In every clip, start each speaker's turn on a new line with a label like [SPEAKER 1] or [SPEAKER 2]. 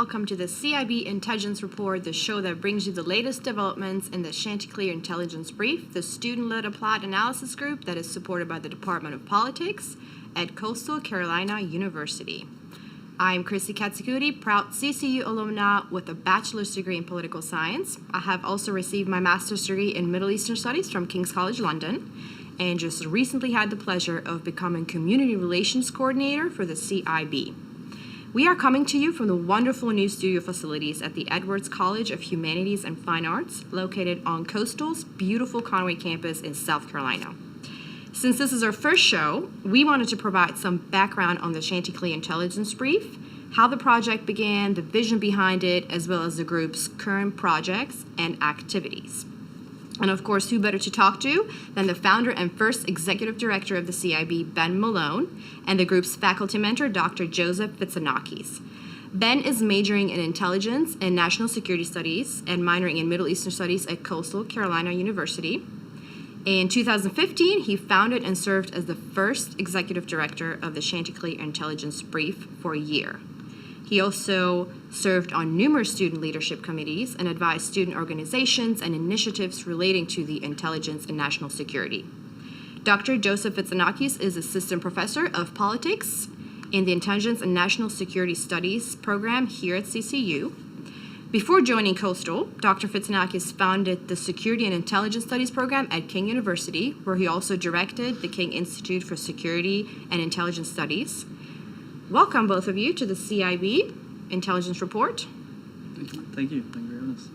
[SPEAKER 1] welcome to the CIB Intelligence Report, the show that brings you the latest developments in the Chanticleer Intelligence Brief, the student-led applied analysis group that is supported by the Department of Politics at Coastal Carolina University. I'm Chrissy Katsukudi, proud CCU alumna with a bachelor's degree in political science. I have also received my master's degree in Middle Eastern Studies from King's College London, and just recently had the pleasure of becoming Community Relations Coordinator for the CIB. We are coming to you from the wonderful new studio facilities at the Edwards College of Humanities and Fine Arts, located on Coastal's beautiful Conway campus in South Carolina. Since this is our first show, we wanted to provide some background on the Chanticleer Intelligence Brief, how the project began, the vision behind it, as well as the group's current projects and activities. And of course, who better to talk to than the founder and first executive director of the CIB, Ben Malone, and the group's faculty mentor, Dr. Joseph Fitsanakis. Ben is majoring in intelligence and national security studies and minoring in Middle Eastern studies at Coastal Carolina University. In 2015, he founded and served as the first executive director of the Chanticleer Intelligence Brief for a year. He also served on numerous student leadership committees and advised student organizations and initiatives relating to the intelligence and national security. Dr. Joseph Fitsanakis is assistant professor of politics in the Intelligence and National Security Studies program here at CCU. Before joining Coastal, Dr. Fitsanakis founded the Security and Intelligence Studies program at King University, where he also directed the King Institute for Security and Intelligence Studies. Welcome, both of you, to the CIB Intelligence Report.
[SPEAKER 2] Thank you. Thank you for having us.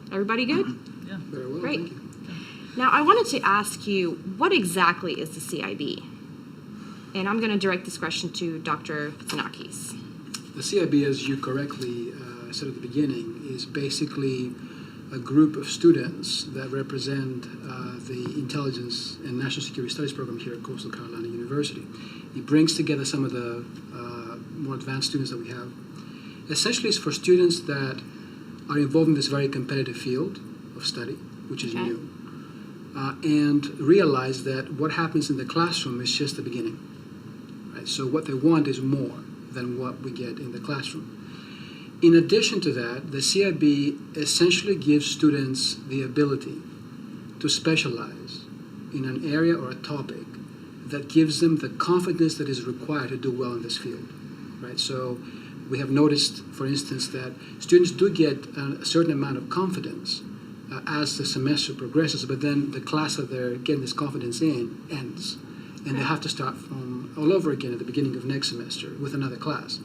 [SPEAKER 1] Everybody good?
[SPEAKER 2] Yeah.
[SPEAKER 3] Very well.
[SPEAKER 1] Great.
[SPEAKER 3] Thank you.
[SPEAKER 1] Now, I wanted to ask you, what exactly is the CIB? And I'm going to direct this question to Dr. Fitsanakis.
[SPEAKER 3] The CIB, as you correctly said at the beginning, is basically a group of students that represent the Intelligence and National Security Studies program here at Coastal Carolina University. It brings together some of the more advanced students that we have. Essentially, it's for students that are involved in this very competitive field of study, which is new, and realize that what happens in the classroom is just the beginning. Right? So what they want is more than what we get in the classroom. In addition to that, the CIB essentially gives students the ability to specialize in an area or a topic that gives them the confidence that is required to do well in this field, right? So we have noticed, for instance, that students do get a certain amount of confidence as the semester progresses, but then the class that they're getting this confidence in ends, and they have to start from all over again at the beginning of next semester with another class.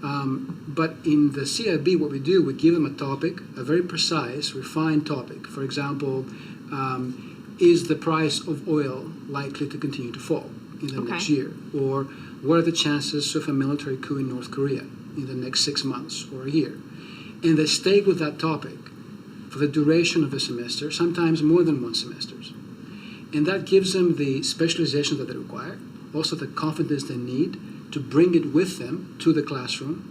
[SPEAKER 3] But in the CIB, what we do, we give them a topic, a very precise, refined topic. For example, is the price of oil likely to continue to fall in the next year? Or what are the chances of a military coup in North Korea in the next 6 months or a year? And they stay with that topic for the duration of a semester, sometimes more than one semester. And that gives them the specialization that they require, also the confidence they need to bring it with them to the classroom,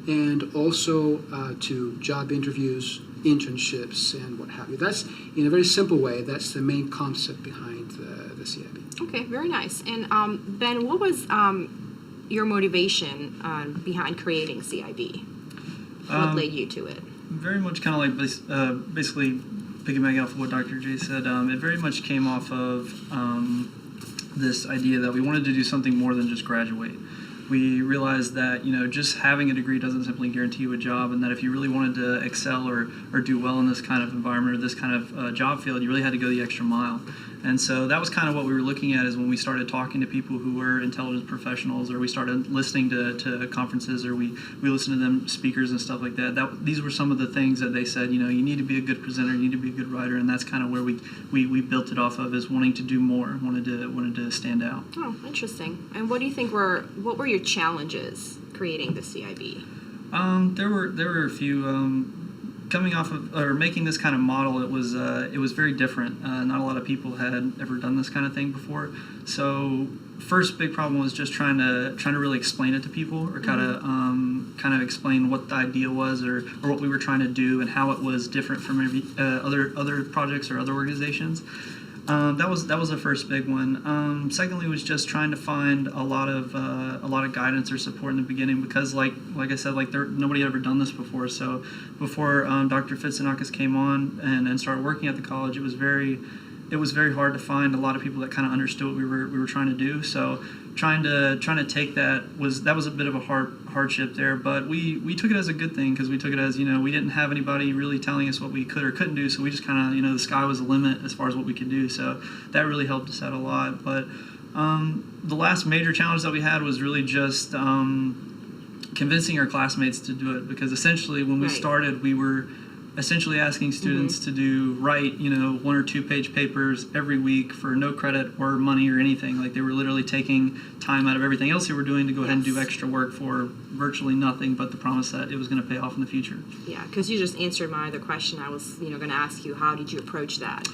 [SPEAKER 3] and also to job interviews, internships, and what have you. That's, in a very simple way, that's the main concept behind the CIB.
[SPEAKER 1] Okay, very nice. And Ben, what was your motivation behind creating CIB? What led you to it?
[SPEAKER 2] Very much kind of like basically piggybacking off of what Dr. J said. It very much came off of this idea that we wanted to do something more than just graduate. We realized that, just having a degree doesn't simply guarantee you a job, and that if you really wanted to excel or do well in this kind of environment or this kind of job field, you really had to go the extra mile. And so that was kind of what we were looking at, is when we started talking to people who were intelligence professionals, or we started listening to conferences, or we listened to them speakers and stuff like that. These were some of the things that they said, you need to be a good presenter, you need to be a good writer, and that's kind of where we built it off of, is wanting to do more, wanted to stand out.
[SPEAKER 1] Oh, interesting. And what do you think what were your challenges creating the CIB?
[SPEAKER 2] There were a few. Coming off of, or making this kind of model, it was very different. Not a lot of people had ever done this kind of thing before. So first big problem was just trying to really explain it to people, or kind of explain what the idea was, or what we were trying to do, and how it was different from other projects or other organizations. That was the first big one. Secondly, was just trying to find a lot of guidance or support in the beginning, because like I said, nobody had ever done this before. So before Dr. Fitsinakis came on and started working at the college, it was very hard to find a lot of people that kind of understood what we were trying to do. So trying to take that was a bit of a hardship there, but we took it as a good thing, because we took it as, we didn't have anybody really telling us what we could or couldn't do, so we just kind of, the sky was the limit as far as what we could do. So that really helped us out a lot. But the last major challenge that we had was really just convincing our classmates to do it, because essentially when we started, we were essentially asking students to write 1 or 2 page papers every week for no credit or money or anything. Like, they were literally taking time out of everything else they were doing to go ahead and do extra work for virtually nothing but the promise that it was going to pay off in the future.
[SPEAKER 1] Yeah, because you just answered my other question. I was going to ask you, how did you approach that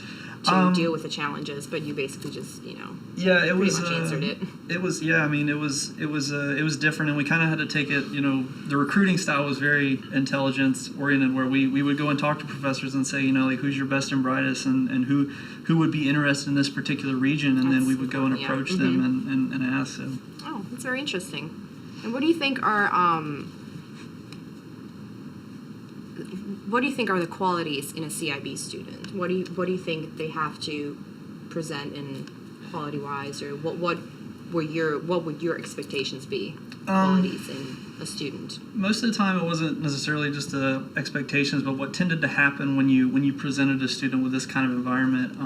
[SPEAKER 1] to deal with the challenges? But you basically just
[SPEAKER 2] it
[SPEAKER 1] pretty
[SPEAKER 2] was
[SPEAKER 1] much answered it.
[SPEAKER 2] It was it was different, and we kind of had to take it. The recruiting style was very intelligence oriented, where we would go and talk to professors and say, who's your best and brightest, and who would be interested in this particular region, and then we would go and approach them and ask them.
[SPEAKER 1] Oh, that's very interesting. And what do you think are the qualities in a CIB student? What do you think they have to present in quality wise, or what would your expectations be, qualities in a student?
[SPEAKER 2] Most of the time, it wasn't necessarily just the expectations, but what tended to happen when you presented a student with this kind of environment.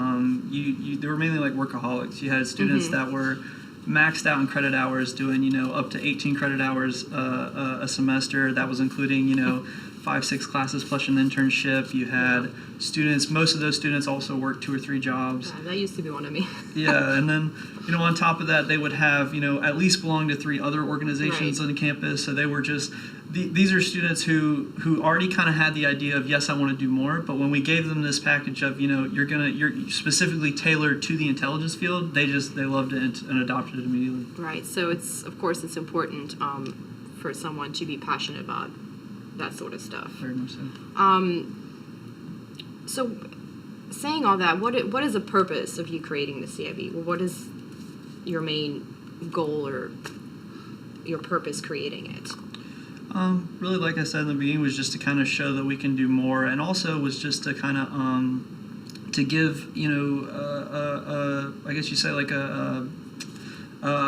[SPEAKER 2] They were mainly like workaholics. You had students that were maxed out in credit hours, doing up to 18 credit hours a semester. That was including 5-6 classes plus an internship. You had students, most of those students also worked 2 or 3 jobs.
[SPEAKER 1] Yeah, that used to be one of me.
[SPEAKER 2] Yeah, and then on top of that, they would have at least belong to 3 other organizations on the campus. So they were just these are students who already kind of had the idea of, yes, I want to do more. But when we gave them this package of you're specifically tailored to the intelligence field, they loved it and adopted it immediately.
[SPEAKER 1] Right. So it's important for someone to be passionate about that sort of stuff.
[SPEAKER 2] Very much so.
[SPEAKER 1] So, saying all that, what is the purpose of you creating the CIB? What is your main goal or your purpose creating it?
[SPEAKER 2] Really, like I said in the beginning, was just to kind of show that we can do more, and also was just to kind of to give I guess you say like a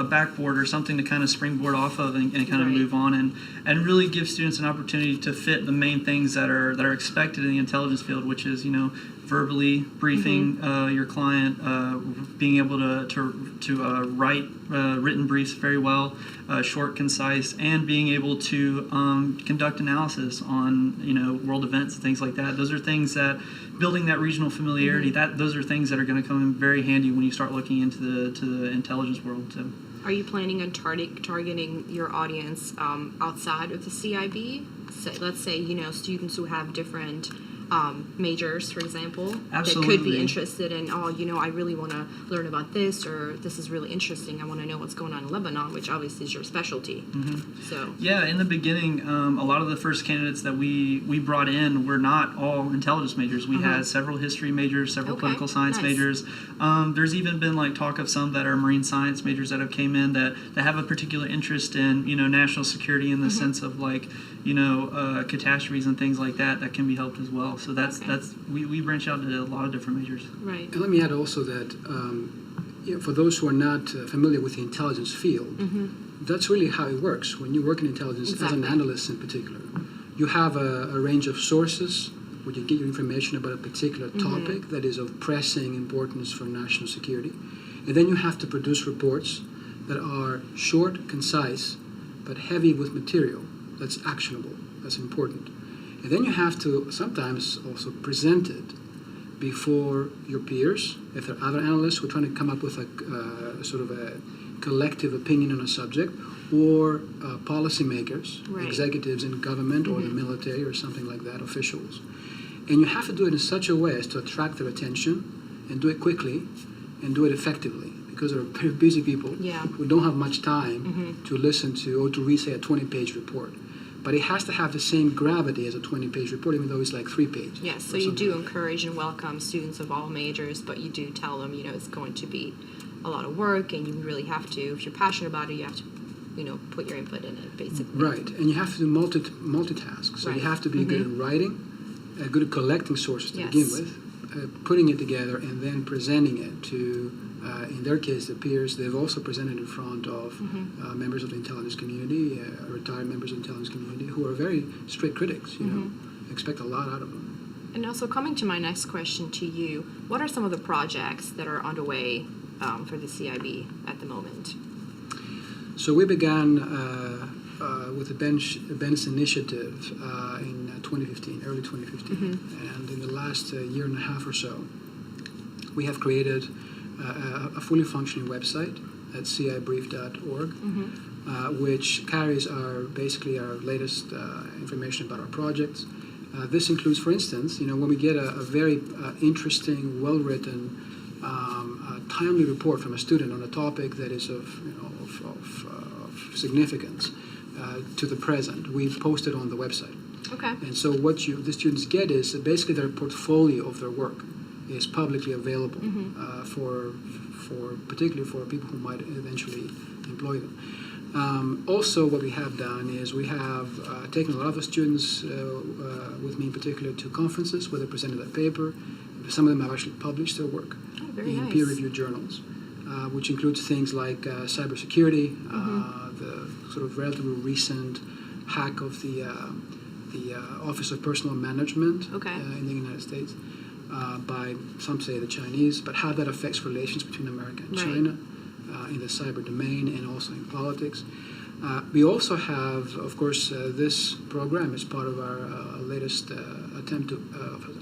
[SPEAKER 2] backboard or something to kind of springboard off of and kind of move on, and really give students an opportunity to fit the main things that are expected in the intelligence field, which is verbally briefing your client, being able to write written briefs very well, short, concise, and being able to conduct analysis on world events and things like that. Those are things that, building that regional familiarity, those are things that are going to come in very handy when you start looking into the intelligence world too.
[SPEAKER 1] Are you planning on targeting your audience outside of the CIB? So, let's say students who have different majors, for example,
[SPEAKER 2] Absolutely.
[SPEAKER 1] that could be interested in, I really want to learn about this, or this is really interesting. I want to know what's going on in Lebanon, which obviously is your specialty. So
[SPEAKER 2] yeah, in the beginning, a lot of the first candidates that we brought in were not all intelligence majors. We had several history majors, several political science majors. There's even been talk of some that are marine science majors that have came in that have a particular interest in national security in the sense of catastrophes and things like that can be helped as well. So that's we branch out to a lot of different majors.
[SPEAKER 1] Right.
[SPEAKER 3] And let me add also that for those who are not familiar with the intelligence field, that's really how it works. When you work in intelligence, as an analyst in particular, you have a range of sources where you get your information about a particular topic that is of pressing importance for national security. And then you have to produce reports that are short, concise, but heavy with material that's actionable, that's important. And then you have to sometimes also present it before your peers, if there are other analysts who are trying to come up with a sort of a collective opinion on a subject, or policymakers, executives in government or the military or something like that, officials. And you have to do it in such a way as to attract their attention and do it quickly and do it effectively, because there are very busy people who don't have much time to listen to or to read, say, a 20-page report. but it has to have the same gravity as a 20-page report, even though it's like 3 pages.
[SPEAKER 1] Yes, so you do encourage and welcome students of all majors, but you do tell them, it's going to be a lot of work, and you really have to, if you're passionate about it, you have to, put your input in it, basically.
[SPEAKER 3] Right, and you have to do multitask. So you have to be good at writing, good at collecting sources to begin with, putting it together, and then presenting it to, in their case, the peers. They've also presented in front of members of the intelligence community, retired members of the intelligence community, who are very strict critics, expect a lot out of them.
[SPEAKER 1] And also, coming to my next question to you, what are some of the projects that are underway for the CIB at the moment?
[SPEAKER 3] So we began with the Bench initiative in 2015, early 2015. And in the last year and a half or so, we have created a fully functioning website at cibrief.org, which carries basically our latest information about our projects. This includes, for instance, when we get a very interesting, well-written, timely report from a student on a topic that is of significance to the present, we post it on the website.
[SPEAKER 1] Okay.
[SPEAKER 3] And so what the students get is basically their portfolio of their work is publicly available particularly for people who might eventually employ them. Also, what we have done is we have taken a lot of the students, with me in particular, to conferences where they presented their paper. Some of them have actually published their work in peer-reviewed journals, which includes things like cybersecurity, the sort of relatively recent hack of the Office of Personnel Management in the United States by, some say, the Chinese, but how that affects relations between America and China in the cyber domain and also in politics. We also have, of course, this program is part of our latest attempt to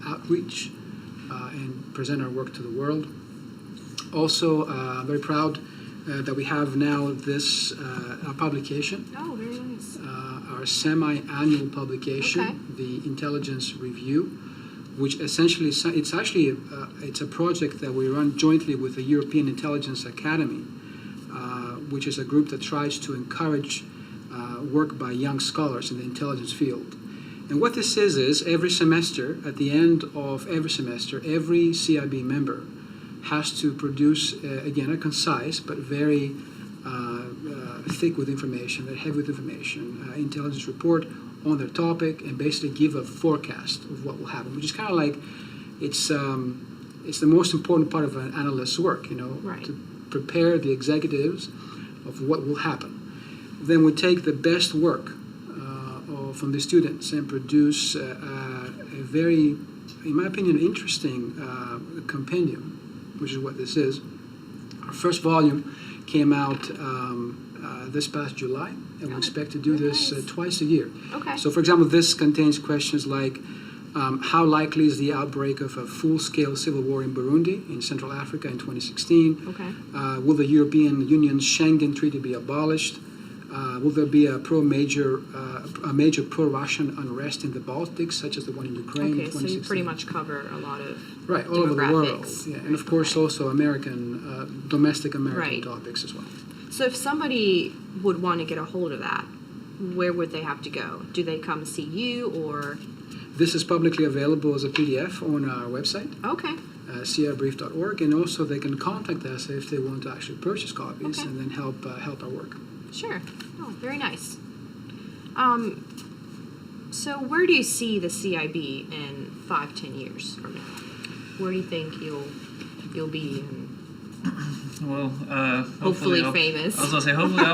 [SPEAKER 3] outreach and present our work to the world. Also, I'm very proud that we have now this our publication.
[SPEAKER 1] Oh, very nice.
[SPEAKER 3] Our semi-annual publication, the Intelligence Review, which essentially it's a project that we run jointly with the European Intelligence Academy, which is a group that tries to encourage work by young scholars in the intelligence field. And what this is every semester, at the end of every semester, every CIB member has to produce, again, a concise but very thick with information, very heavy with information, intelligence report on their topic, and basically give a forecast of what will happen, which is kind of like it's the most important part of an analyst's work, to prepare the executives of what will happen. Then we take the best work from the students and produce a very, in my opinion, interesting compendium, which is what this is. Our first volume came out this past July, and we expect to do this twice a year.
[SPEAKER 1] Okay.
[SPEAKER 3] So, for example, this contains questions like how likely is the outbreak of a full-scale civil war in Burundi, in Central Africa in 2016?
[SPEAKER 1] Okay.
[SPEAKER 3] Will the European Union's Schengen Treaty be abolished? Will there be a major pro-Russian unrest in the Baltics, such as the one in Ukraine in 2016?
[SPEAKER 1] So you pretty much cover a lot of
[SPEAKER 3] all over the world. Yeah. And of course also domestic American topics as well.
[SPEAKER 1] So if somebody would want to get a hold of that, where would they have to go? Do they come see you, or?
[SPEAKER 3] This is publicly available as a PDF on our website.
[SPEAKER 1] Okay.
[SPEAKER 3] cibrief.org, and also they can contact us if they want to actually purchase copies and then help our work.
[SPEAKER 1] Sure. Oh, very nice. So where do you see the CIB in 5-10 years from now? Where do you think you'll be?
[SPEAKER 2] Well,
[SPEAKER 1] hopefully
[SPEAKER 2] famous.
[SPEAKER 1] famous.
[SPEAKER 2] I was gonna say hopefully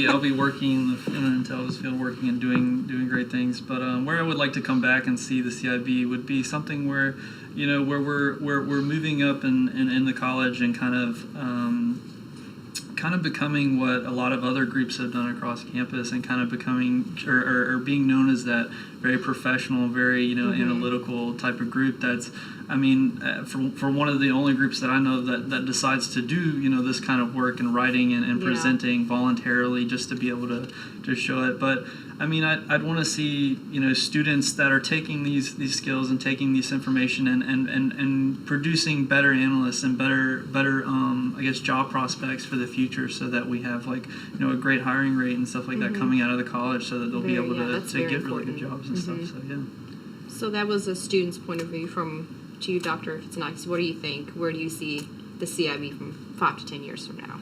[SPEAKER 2] I'll be working in the intelligence field, working and doing great things. But where I would like to come back and see the CIB would be something where where we're moving up in the college and kind of becoming what a lot of other groups have done across campus, and kind of becoming or being known as that very professional, very analytical type of group that's I mean, for one of the only groups that I know that decides to do, this kind of work and writing and
[SPEAKER 1] Yeah.
[SPEAKER 2] presenting voluntarily just to be able to show it. But I mean, I'd want to see, students that are taking these skills and taking this information and producing better analysts and better I guess job prospects for the future, so that we have a great hiring rate and stuff like that coming out of the college, so that they'll be able to get really good jobs and stuff. So yeah.
[SPEAKER 1] So that was a student's point of view. To you, Dr. Fitzmaurice, what do you think? Where do you see the CIB from 5 to 10 years from now?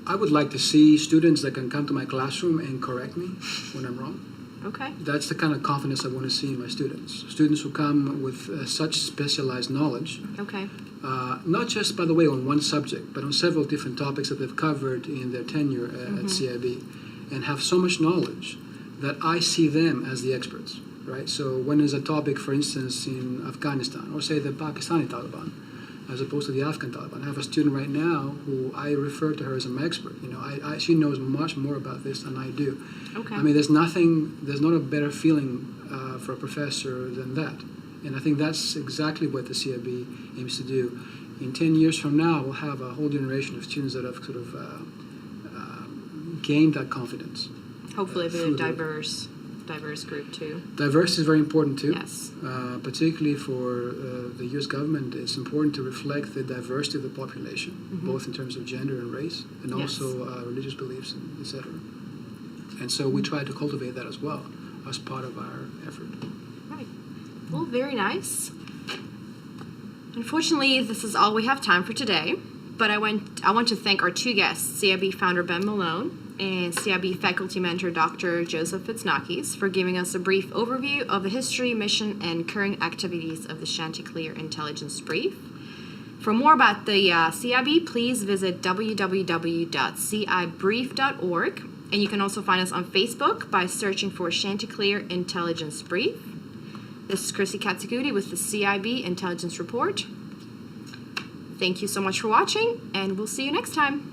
[SPEAKER 3] I would like to see students that can come to my classroom and correct me when I'm wrong.
[SPEAKER 1] Okay.
[SPEAKER 3] That's the kind of confidence I want to see in my students. Students who come with such specialized knowledge,
[SPEAKER 1] Okay.
[SPEAKER 3] not just, by the way, on one subject, but on several different topics that they've covered in their tenure at CIB, and have so much knowledge that I see them as the experts, right? So when there's a topic, for instance, in Afghanistan, or say the Pakistani Taliban, as opposed to the Afghan Taliban. I have a student right now who I refer to her as an expert. She knows much more about this than I do.
[SPEAKER 1] Okay.
[SPEAKER 3] I mean, there's not a better feeling for a professor than that. And I think that's exactly what the CIB aims to do. In 10 years from now, we'll have a whole generation of students that have sort of gained that confidence.
[SPEAKER 1] Hopefully a diverse group too.
[SPEAKER 3] Diversity is very important too.
[SPEAKER 1] Yes.
[SPEAKER 3] Particularly for the U.S. government, it's important to reflect the diversity of the population, both in terms of gender and race, and
[SPEAKER 1] Yes.
[SPEAKER 3] also religious beliefs, and etc. And so we try to cultivate that as well as part of our effort.
[SPEAKER 1] Right. Well, very nice. Unfortunately, this is all we have time for today, but I want to thank our two guests, CIB founder Ben Malone and CIB faculty mentor Dr. Joseph Fitzmaurice, for giving us a brief overview of the history, mission, and current activities of the Chanticleer Intelligence Brief. For more about the CIB, please visit www.cibrief.org, and you can also find us on Facebook by searching for Chanticleer Intelligence Brief. This is Chrissy Katsuguti with the CIB Intelligence Report. Thank you so much for watching, and we'll see you next time.